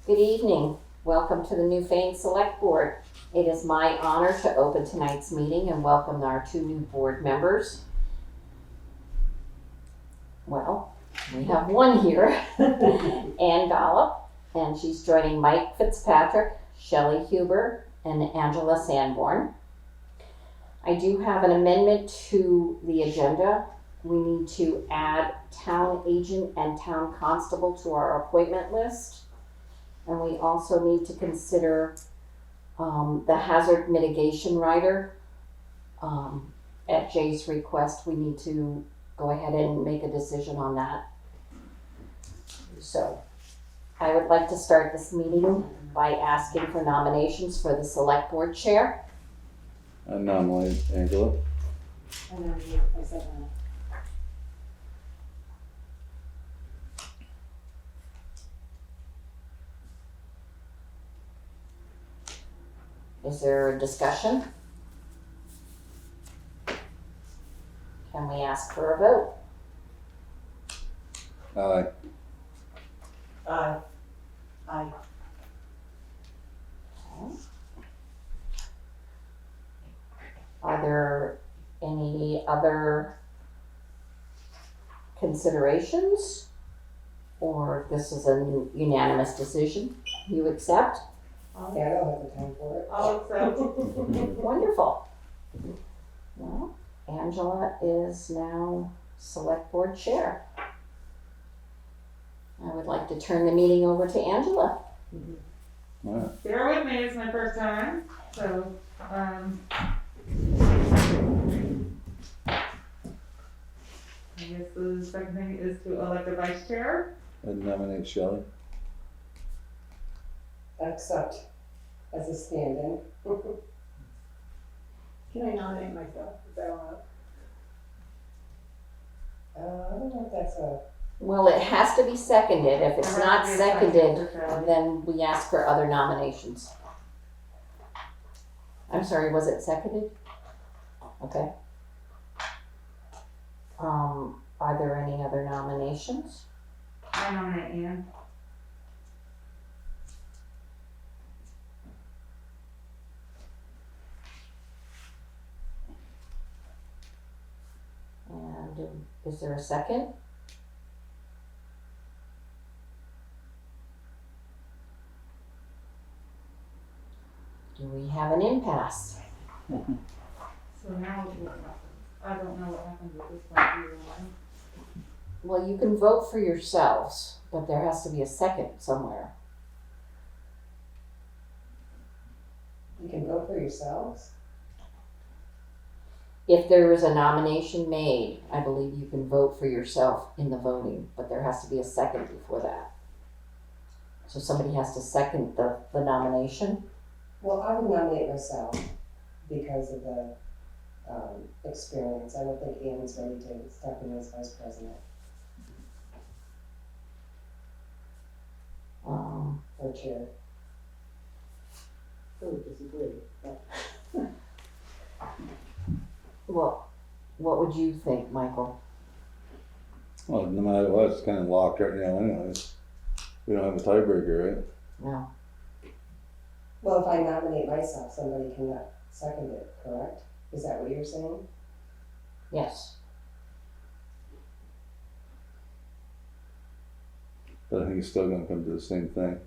Good evening. Welcome to the Newfane Selectboard. It is my honor to open tonight's meeting and welcome our two new board members. Well, we have one here, Ann Gollop, and she's joining Mike Fitzpatrick, Shelley Huber, and Angela Sanborn. I do have an amendment to the agenda. We need to add town agent and town constable to our appointment list. And we also need to consider the hazard mitigation rider. At Jay's request, we need to go ahead and make a decision on that. So I would like to start this meeting by asking for nominations for the select board chair. I nominate Angela. I nominate myself. Is there a discussion? Can we ask for a vote? Aye. Aye. Aye. Are there any other considerations? Or this is a unanimous decision you accept? Yeah, I don't have the time for it. I'll accept. Wonderful. Well, Angela is now select board chair. I would like to turn the meeting over to Angela. Alright. Bear with me, it's my first time, so, I guess the second thing is to elect a vice chair. I nominate Shelley. Accept as a stand-in. Can I nominate myself? Is that allowed? I don't know if that's a, Well, it has to be seconded. If it's There not has to be a second seconded, for Shelley. then we ask for other nominations. I'm sorry, was it seconded? Okay. Are there any other nominations? I nominate Ann. And is there a second? Do we have an impasse? So now what happens? I don't know what happens at this point either one. Well, you can vote for yourselves, but there has to be a second somewhere. you can vote for yourselves? If there is a nomination made, I believe you can vote for yourself in the voting, but there has to be a second before that. So somebody has to second the nomination. Well, I would nominate myself because of the experience. I don't think Ann's ready to step in as vice president or chair. I would disagree, but Well, what would you think, Michael? Well, no matter what, it's kind of locked right now anyways. We don't have a tiebreaker, right? No. well, if I nominate myself, somebody can second it, correct? Is that what you're saying? Yes. But I think it's still gonna come to the same thing.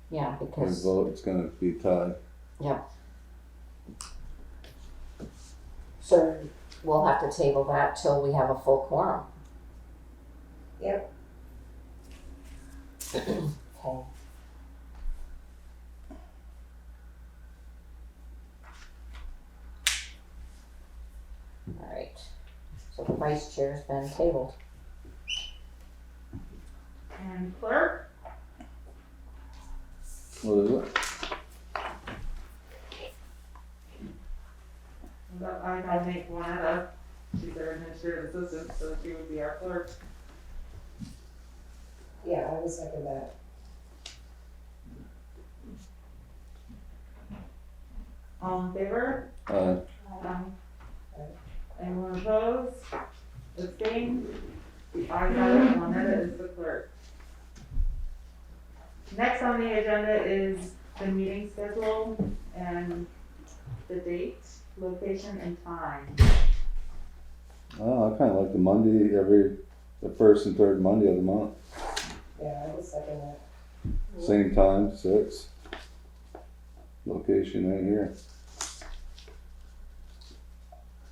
Yeah, We because, vote, it's gonna be tied. so we'll have to table that till we have a full quorum. Yep. Okay. All right, so the vice chair's been tabled. And clerk, What is it? I nominate Wannetta. She's our administrative assistant, so she would be our clerk. Yeah, I would second that. All in favor? Aye. Anyone opposed? Abstained? The ayes have it, Wannetta is the clerk. Next on the agenda is the meeting schedule and the date, location, and time. Oh, I kinda like the Monday, the first and third Monday of the month, Yeah, I would second that. same time, 6. Location right here.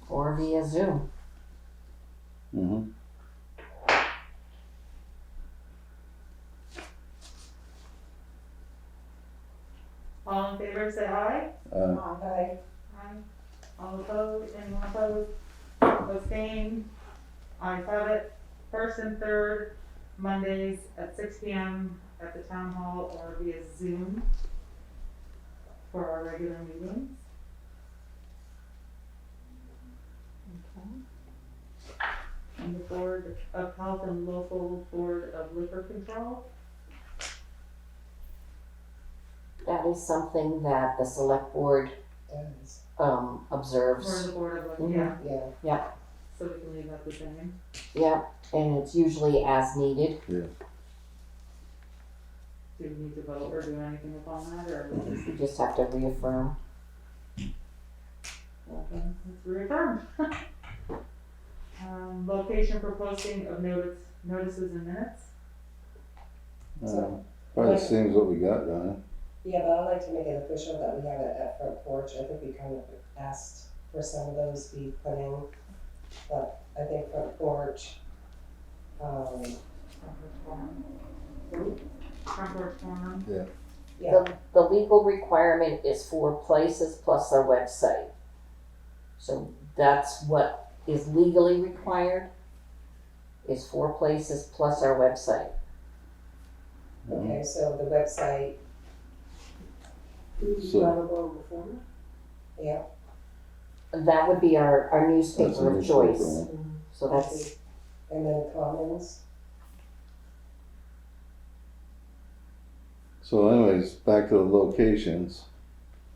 Or via Zoom. Mm-hmm. All in favor, say aye. Aye. Aye. All opposed, anyone opposed? Abstain? Ayes have it. First and third Mondays at 6 p.m. at the town hall or via Zoom for our regular meetings. And the Board of Health and Local Board of Liquor Control. That is something that the select board Does. Or observes. the Board of Liquor, Mhm. yeah, Yeah. so we can leave that the same. Yeah, and it's usually as needed. Do we need to vote or do anything upon that, or? You just have to reaffirm. Okay, it's reaffirmed. Location for posting of notices and minutes. Probably the same as what we got, Donna. Yeah, but I'd like to make it official that we have it at front porch. I think we kind of asked for some of those to be put in, but I think front porch, Front porch forum. yeah, The legal requirement is 4 places plus our website. So that's what is legally required, is 4 places plus our website. okay, so the website, So, yeah, That would be our that's a newspaper of newspaper choice. one. So that's, and then commons, So anyways, back to the locations.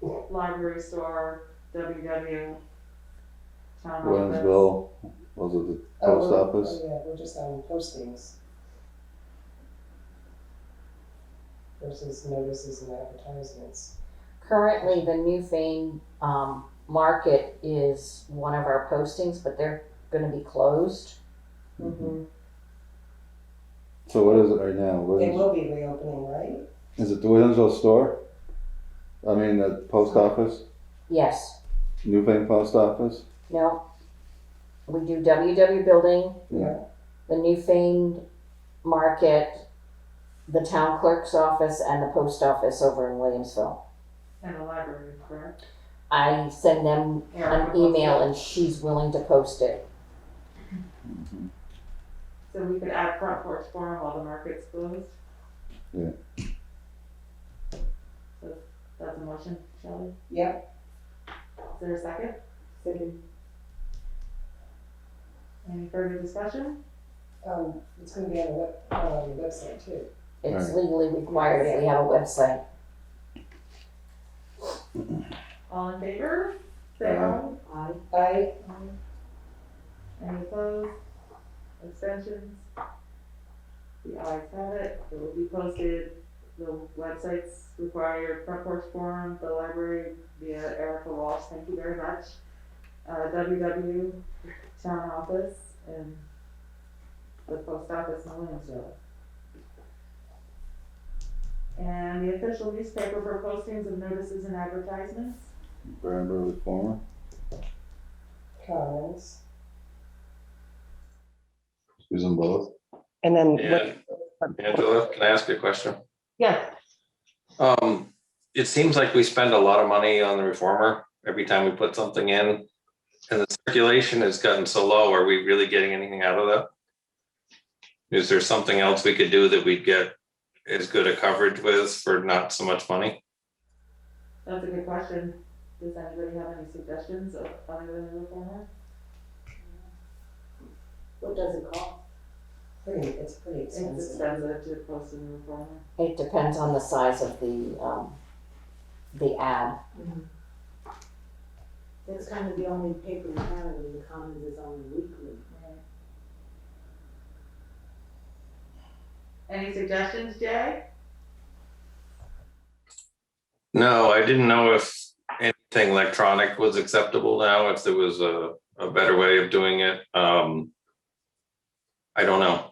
Library store, WW, town office. Williamsville, was it the post office? Oh, yeah, we're just on postings. Versus notices and advertisements. currently the Newfane market is one of our postings, but they're gonna be closed. Mm-hmm. So what is it right now? They will be reopening, right? Is it the Williamsville store? I mean, the post office? Yes, Newfane post office? no. We do WW building, Yeah. the Newfane market, the town clerk's office, and the post office over in Williamsville. And the library, correct? I send them Erica an email posted. and she's willing to post it. So we could add front porch forum while the market's closed? Yeah. So that's a motion, Shelley? Yep. Is there a second? Second. Any further discussion? It's gonna be on the website too. It's Right. legally required if we have a website. All in favor? Say aye. I, Any opposed? Abstentions? The ayes have it. It will be posted. The website's required, front porch forum, the library via Erica Walsh, thank you very much. WW, town office, and the post office in Williamsville. And the official newspaper for postings of notices and advertisements. Brattleboro Reformer? commons. Use them both. And then And Angela, can I ask you a question? Yes. It seems like we spend a lot of money on the reformer every time we put something in. And the circulation has gotten so low. Are we really getting anything out of that? Is there something else we could do that we'd get as good a coverage with for not so much money? That's a good question. Does anybody have any suggestions of other than the reformer? What does it cost? It's pretty It's expensive. expensive to post in the reformer. It depends on the size of the ad. That's kind of the only paper in Canada, the Commons is only weekly. Any suggestions, Jay? No, I didn't know if anything electronic was acceptable now, if there was a better way of doing it. I don't know.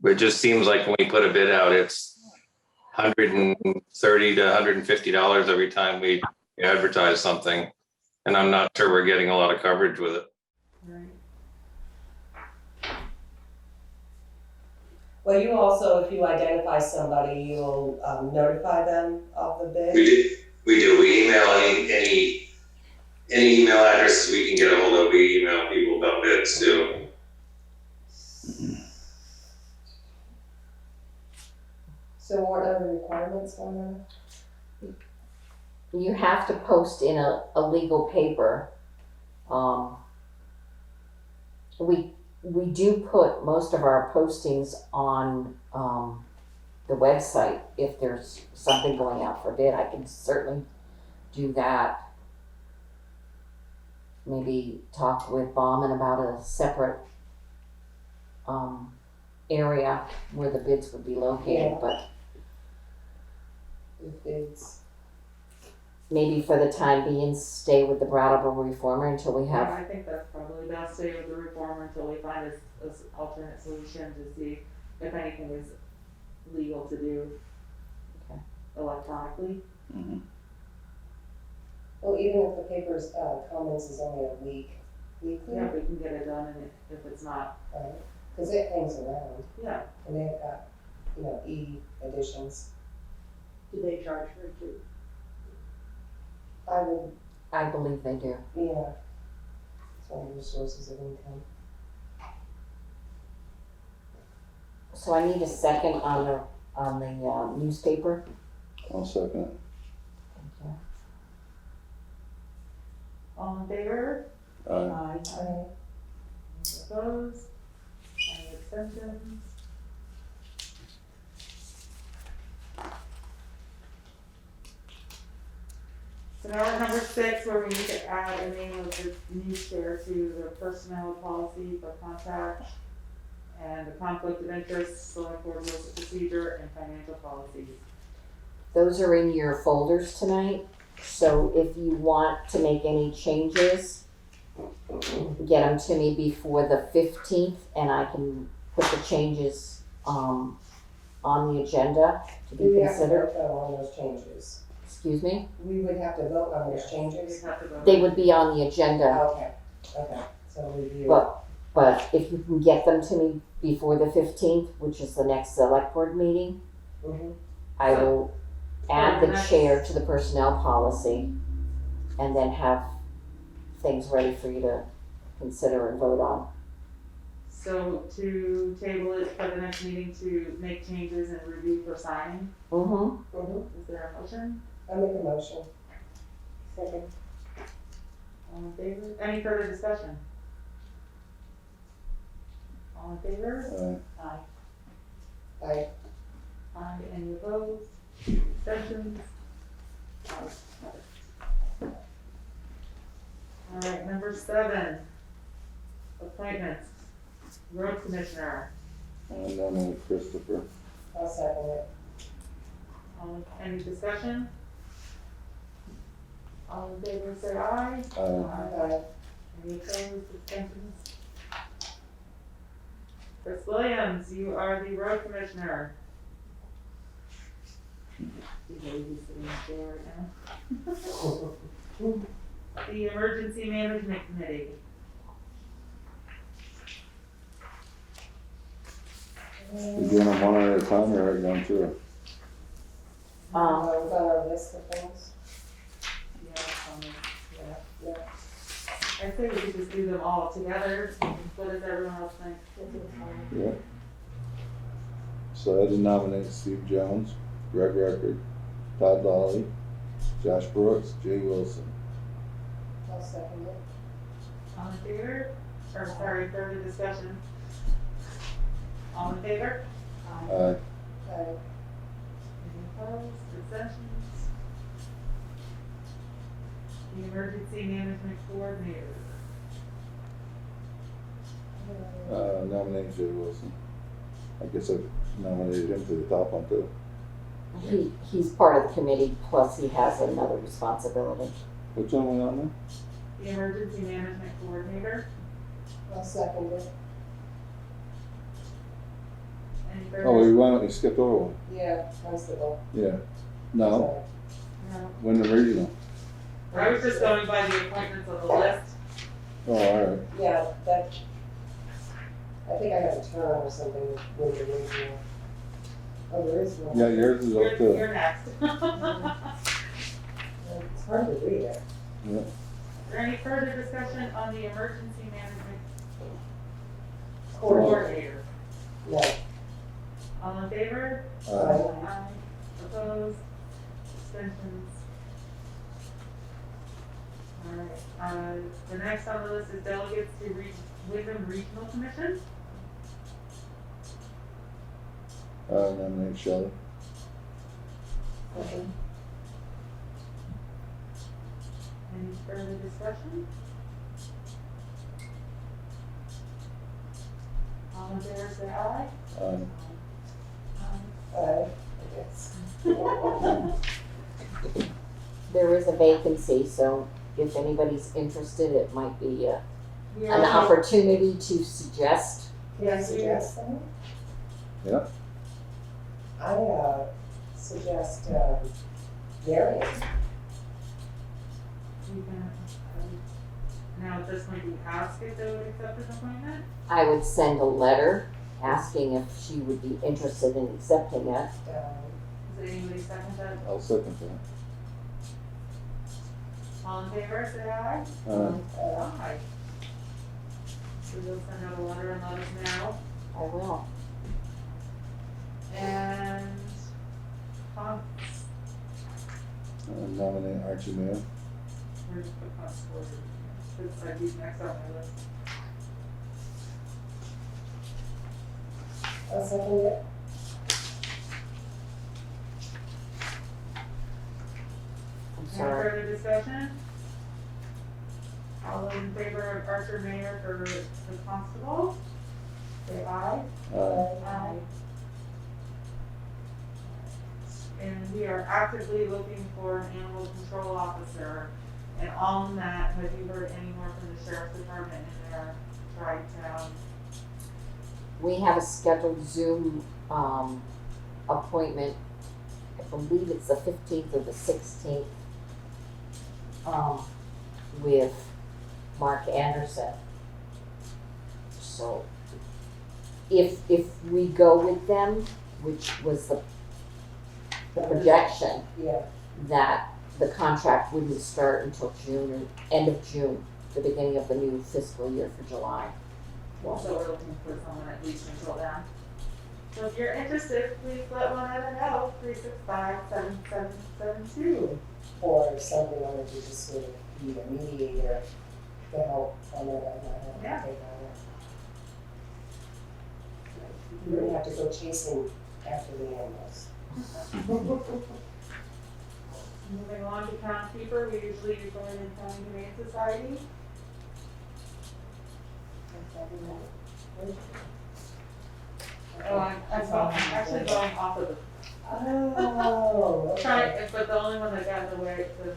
But it just seems like when we put a bid out, it's $130 to $150 every time we advertise something. And I'm not sure we're getting a lot of coverage with it. Right. Well, you also, if you identify somebody, you'll notify them of the bid. We do. We email any email addresses we can get a hold of. We email people about bids too. So what are the requirements on You have to post in a legal paper. We do put most of our postings on the website. If there's something going out for bid, I can certainly do that. Maybe talk with Bauman about a separate area where the bids would be located, Yeah. but with bids? maybe for the time being, stay with the Brattleboro Reformer until we Yeah, have. I think that's probably best, stay with the reformer until we find a alternate solution to see if anything is legal to do Okay. electronically. Mhm. Well, even if the paper's comments is only a weekly, Yeah, we can get it done, and if it's not, right? Because it hangs around, yeah, and they've got, e-editions. Do they charge for it too? I would, I believe they do. yeah, it's one of your sources of income. So I need a second on the newspaper. I'll second it. all in favor? Aye. Aye. Any opposed? Any abstentions? So now we're number 6, where we need to add a name of the new chair to the personnel policy for contact and the conflict of interest, select board rules of procedure, and financial policies. Those are in your folders tonight, so if you want to make any changes, get them to me before the 15th, and I can put the changes on the agenda to Do be we have to considered. vote though on those changes? Excuse me? We would have to vote on those We changes? have to vote. They would be on the agenda, Okay, so review. but if you can get them to me before the 15th, which is the next select board meeting, Mhm. I will add the next- chair to the personnel policy and then have things ready for you to consider and vote on. So to table it for the next meeting to make changes and review for signing, Mm-hmm. is there a motion? I make a motion. Second. All in favor? Any further discussion? All in favor? Aye. Aye. Aye. Any opposed? Abstentions? All right, number 7, appointments. Road commissioner. I nominate Christopher. I'll second it. Any discussion? All in favor, say aye. Aye. Aye. Any opposed, abstentions? Chris Williams, you are the road commissioner. He's always sitting up there right now. The emergency management committee. You doing them one at a time or right down through? It was on our list of things. Yeah, I say we could just do them all together. What does everyone else think? Yeah. So I did nominate Steve Jones, Greg Record, Todd Lawley, Josh Brooks, Jay Wilson. I'll second it. All in favor? Or sorry, further discussion? All in favor? Aye. Aye. Any opposed, abstentions? The emergency management coordinator. Nominate Jay Wilson. I guess I nominated him to the top one too. He's part of the committee, plus he has another responsibility. Which one we on The emergency management coordinator. I'll second it. Any there? further? Oh, we skipped over one. Yeah, constable. Yeah. No, Sorry. No. Wyndham Regional. I was just going by the appointments on the list. Oh, all right. Yeah, that, I think I have a term or something with the regional. Oh, there is one. Yeah, yours is up too. You're next. It's hard to read it. Yeah. Is there any further discussion on the emergency management coordinator? No. All in favor? Aye. Opposed? Abstentions? Alright, the next on the list is delegates to Windham Regional Commission. Nominate Shelley. Okay. Any further discussion? All in favor, say aye. Aye. Aye. I guess. There is a vacancy, so if anybody's interested, it might be We an are, opportunity to suggest. Can I suggest something? Yeah. I, suggest, Marion. we can, now at this point, we ask if they would accept this appointment. I would send a letter asking if she would be interested in accepting it. Does anybody second that? I'll second that. All in favor, say aye. Aye. So we'll send out a letter and let us know. I will. And, Nominate Archie Mayor. where's the passport? It's like he's next on my list. I'll second it. I'm Any sorry. further discussion? All those in favor of Archer Mayor for the constable? Say aye. Aye. And we are actively looking for an animal control officer. And on that, have you heard any more from the sheriff's department in their Tri-Town? We have a scheduled Zoom appointment. I believe it's the 15th or the 16th with Mark Anderson. So if we go with them, which was the projection, Yeah, that the contract wouldn't start until June, or end of June, the beginning of the new fiscal year for July. So we're looking for someone at least until then. So if you're interested, please let Wannetta know, 365-7772. or if somebody wanted to just sort of be a mediator to help on that, I might have to Yeah. take on it. You wouldn't have to go chasing after the animals. Moving on to POUNDKEEPER, we usually join in County Humane Society. Oh, I'm actually going off of the, Oh, okay. trying, but the only one that got in the way, the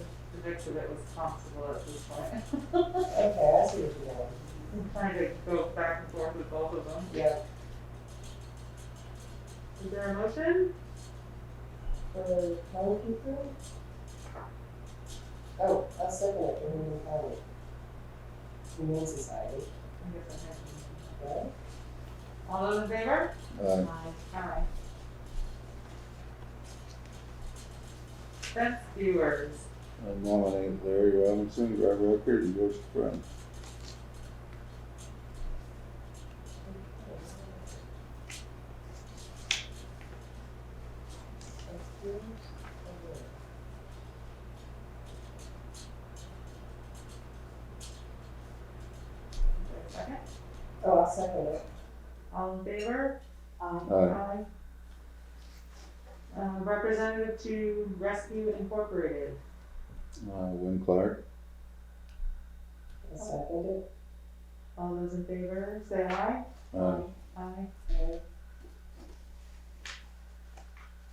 mix of it was constable at this point. Okay, I see what you're doing. I'm trying to go back and forth with both of them. Yeah, Is there a motion? for POUNDKEEPER? Oh, I'll second it for Windham County. Humane Society, I guess I have to. okay? All those in favor? Aye. Aye. Fence viewers. I nominate Larry Robinson, Greg Record, and George Friend. Second. Oh, I'll second it. All in favor? Aye. Representative to Rescue Incorporated. Win Clark. I'll second it. All those in favor, say aye. Aye. Aye. Okay.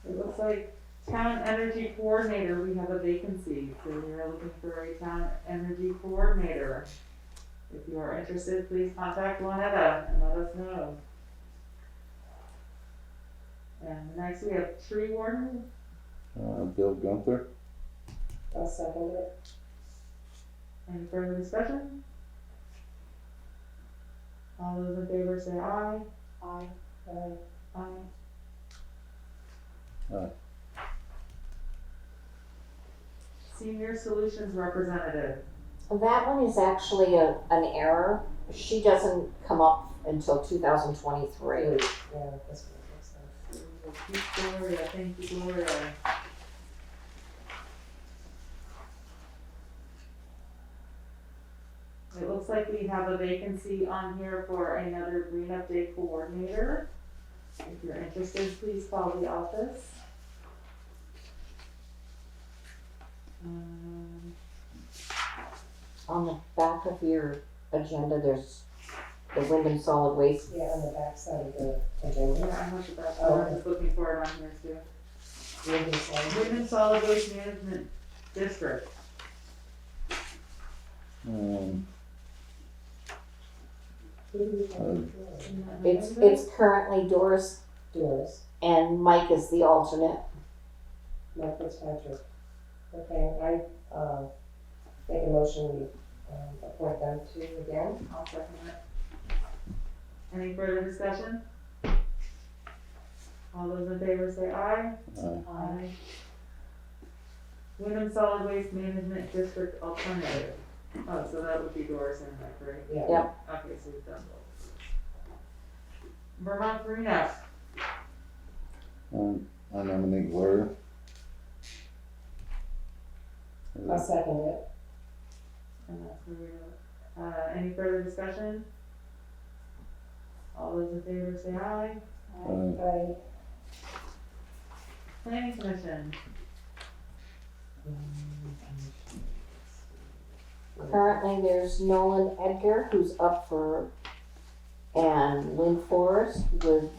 It looks like Town Energy Coordinator, we have a vacancy, so we are looking for a Town Energy Coordinator. If you are interested, please contact Wannetta and let us know. And next we have Tree Warden. Bill Gunther. I'll second it. Any further discussion? All those in favor say aye. Aye. Aye. Aye. Senior Solutions Representative. That one is actually an error. She doesn't come up until 2023. Yeah, that's what it looks like. We'll keep Gloria, thank you, Gloria. It looks like we have a vacancy on here for another Green Up Day coordinator. If you're interested, please call the office. On the back of your agenda, there's the Windham Solid Waste. Yeah, on the back side of the agenda. Yeah, I looked at that, I was looking for it on here too. Windham Solid Waste Management District. It's currently Doris Doors, and Mike is the alternate. Mike Fitzpatrick. Okay, I, make a motion, we, appoint them to again. I'll second it. Any further discussion? All those in favor say aye. Aye. Windham Solid Waste Management District Alternative. Oh, so that would be Doris and Mike, right? Yeah. Yep. Okay, so we've done both. Vermont Green Up. I nominate Gloria. I'll second it. And that's where we're, any further discussion? All those in favor say aye. Aye. Planning Commission. Currently, there's Nolan Edgar, who's up for, and Lynn Forrest would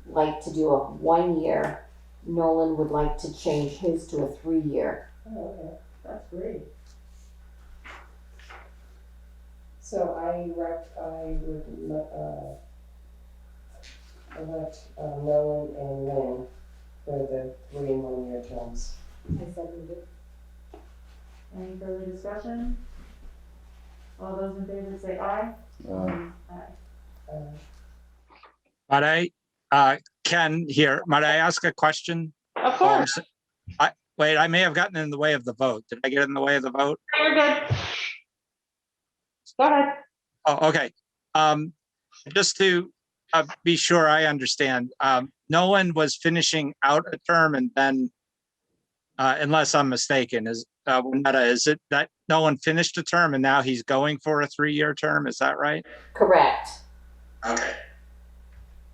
like to do a 1 year. Nolan would like to change his to a 3-year. Oh, okay. That's great. So I would elect Nolan and Lynn for the 3 and 1 year terms. I second it. Any further discussion? All those in favor say aye. Aye. Uh, Might Ken here, might I ask a question? Of course. Wait, I may have gotten in the way of the vote. Did I get in the way of the vote? You're good. Go ahead. Oh, okay. Just to be sure I understand, Nolan was finishing out a term and then, unless I'm mistaken, is it that Nolan finished a term and now he's going for a 3-year term? Is that right? Correct. Okay.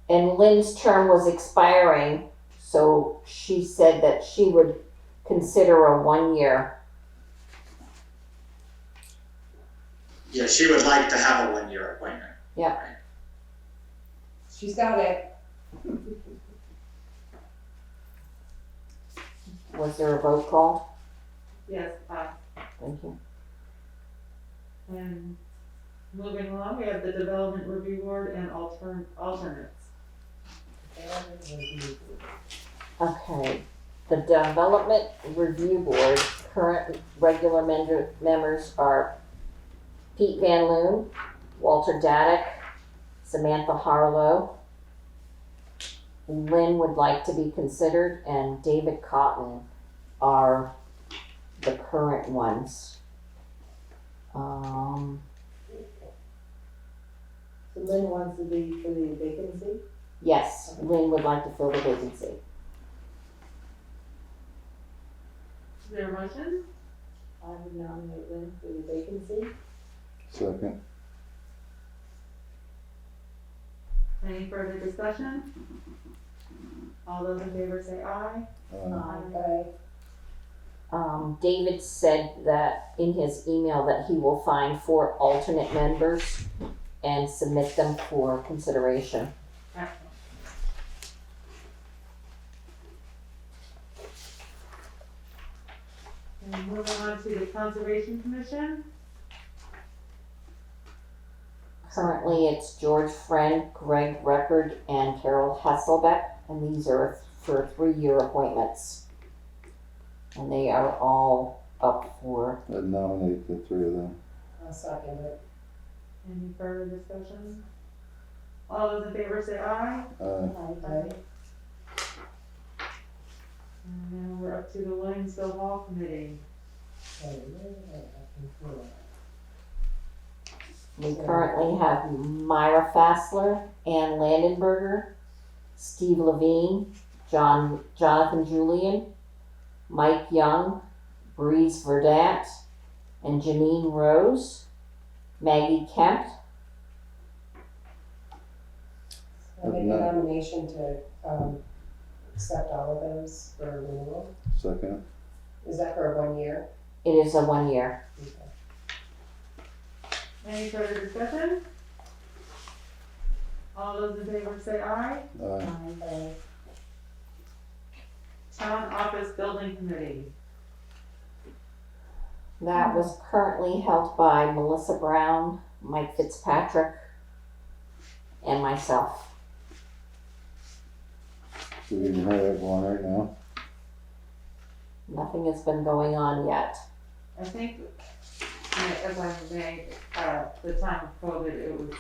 And Lynn's term was expiring, so she said that she would consider a 1 year. Yeah, she would like to have a 1-year appointment. Yeah. she's got it. Was there a vote called? Yes, aye. Thank you. And moving along, we have the Development Review Board and alternates. Okay, the Development Review Board, current regular members are Pete Van Loon, Walter Daddick, Samantha Harlow, Lynn would like to be considered, and David Cotton are the current ones. So Lynn wants to be for the vacancy? Yes, Lynn would like to fill the vacancy. Is there a motion? I would nominate Lynn for the vacancy. Second. Any further discussion? All those in favor say aye. Aye. David said that in his email that he will find 4 alternate members and submit them for consideration. Excellent. And moving on to the Conservation Commission. Currently, it's George Friend, Greg Record, and Carol Hasselbeck, and these are for 3-year appointments. And they are all up for, I'd nominate the 3 of them. I'll second it. Any further discussion? All those in favor say aye. Aye. And now we're up to the Williamsville Hall Committee. we currently have Myra Fassler, Ann Landenberger, Steve Levine, Jonathan Julian, Mike Young, Breeze Verdant, and Janine Rose, Maggie Kemp. I make a nomination to, accept all of those for renewal. Second. Is that for 1 year? It is a 1 year. Okay. Any further discussion? All those in favor say aye. Aye. Town Office Building Committee. That was currently held by Melissa Brown, Mike Fitzpatrick, and myself. So we can hire everyone right now? Nothing has been going on yet. I think, as I made, the time of COVID, it was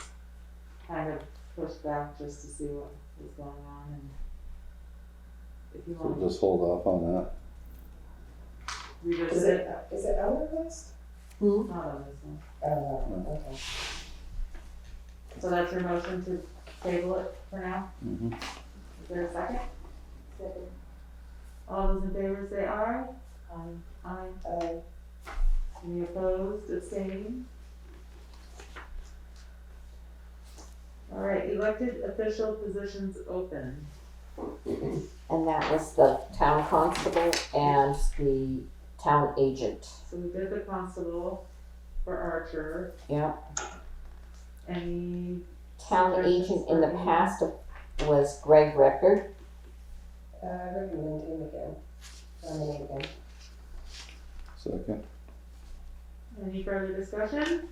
kind of pushed back just to see what was going on, and if you So want we'll just hold off on that. to revisit Is it, it on the list? not on this one. No, okay. So that's your motion to table it for now? Mm-hmm. Is there a second? Second. All those in favor say aye. Aye. Any opposed, abstaining? All right, elected official positions open. And that was the town constable and the town agent. So we did the constable for Archer. Yeah. Any, Town agent in the past was Greg Record. I recommend him again. Nominate him. Second. any further discussion?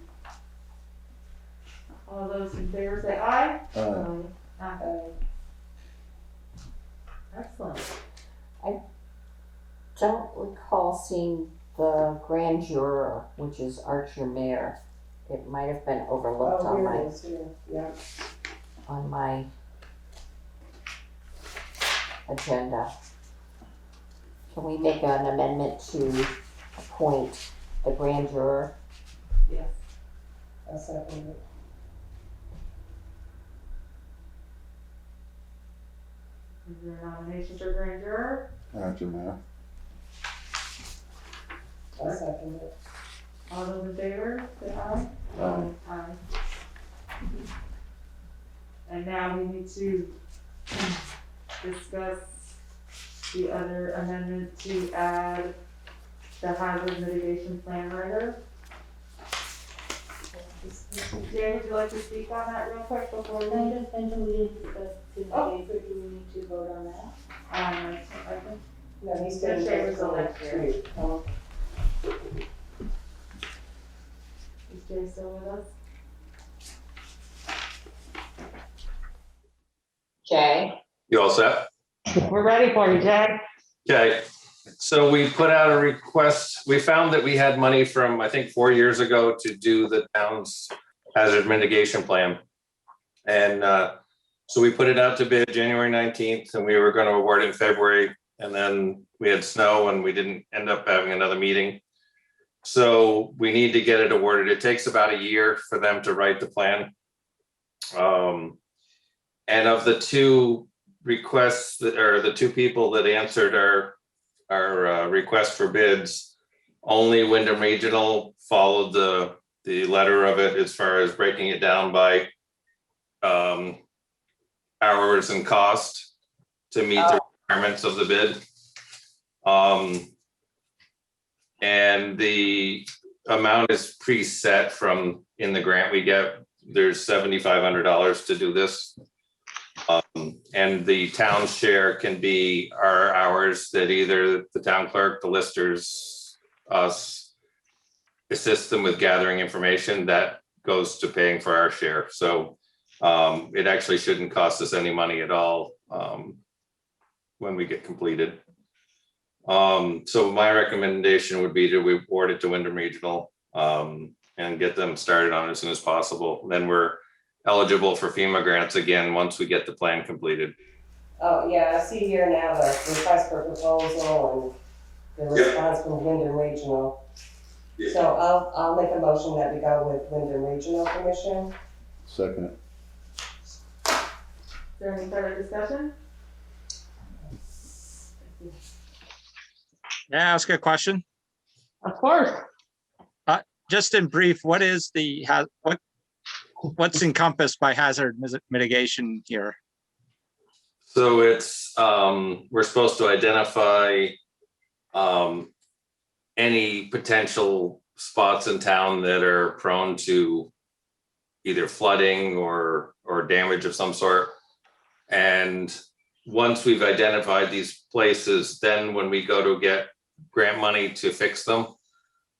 All those in favor say aye. Aye. Aye. Excellent. Don't recall seeing the grand juror, which is Archer Mayor. It might have been overlooked Oh, here it is, here, yeah. on my agenda. Can we make an amendment to appoint the grand juror? Yes. I'll second it. Is there a nomination for grand juror? Archer Mayor. I'll second it. All those in favor, say aye. Aye. Aye. And now we need to discuss the other amendment to add the hazard mitigation plan writer. Jay, would you like to speak on that real quick before we? Can I just mention we didn't discuss it Oh. today, so do we need to vote on that? I think, No, he's Yeah, been Shay was faithful still there. too. Oh, is Jay still with us? Jay? You all set? We're ready for you, Jay. Okay, so we put out a request. We found that we had money from, I think, 4 years ago to do the town's hazard mitigation plan. And so we put it out to bid January 19th, and we were going to award it in February. And then we had snow and we didn't end up having another meeting. So we need to get it awarded. It takes about a year for them to write the plan. And of the two requests that, or the two people that answered our request for bids, only Windham Regional followed the letter of it as far as breaking it down by hours and cost to meet the requirements of the bid. And the amount is preset from in the grant we get. There's $7,500 to do this. And the town share can be our hours that either the town clerk, the listers, us assist them with gathering information, that goes to paying for our share. So it actually shouldn't cost us any money at all when we get completed. So my recommendation would be to report it to Windham Regional and get them started on it as soon as possible. Then we're eligible for FEMA grants again once we get the plan completed. Oh, yeah, I see here now the request for proposal and the response from Windham Regional. So I'll make a motion that we go with Windham Regional Commission. Second. Is there any further discussion? May I ask a question? Of course. Just in brief, what is what's encompassed by hazard mitigation here? So it's, we're supposed to identify any potential spots in town that are prone to either flooding or damage of some sort. And once we've identified these places, then when we go to get grant money to fix them,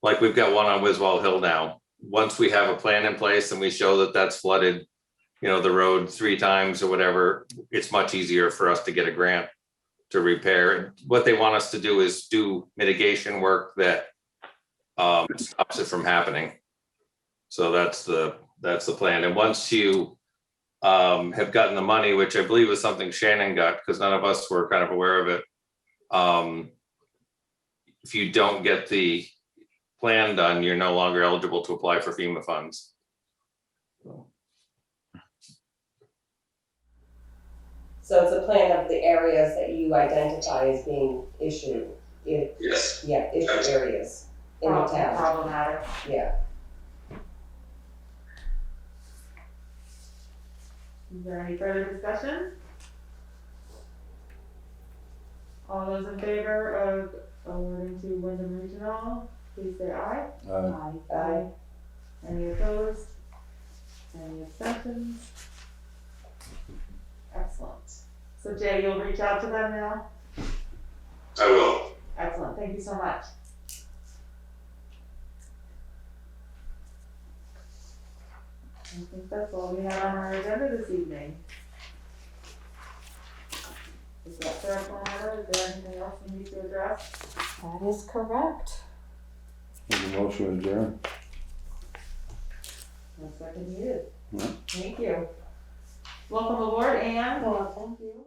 like we've got one on Wiswall Hill now, once we have a plan in place and we show that that's flooded, you know, the road 3 times or whatever, it's much easier for us to get a grant to repair. What they want us to do is do mitigation work that stops it from happening. So that's the plan. And once you have gotten the money, which I believe was something Shannon got, because none of us were kind of aware of it. If you don't get the plan done, you're no longer eligible to apply for FEMA funds. So it's a plan of the areas that you identify as being issued. Yes. Yeah, issue areas in the town. Problematic. Yeah. Is there any further discussion? All those in favor of awarding to Windham Regional, please say aye. Aye. Any opposed? Any abstentions? Excellent. So Jay, you'll reach out to them now? I will. Excellent, thank you so much. I think that's all we have on our agenda this evening. Is that correct, Wannetta? Is there anything else we need to address? That is correct. Make a motion adjourn. One second, you. Yeah. Thank you. Welcome aboard, Anne. Oh, thank you.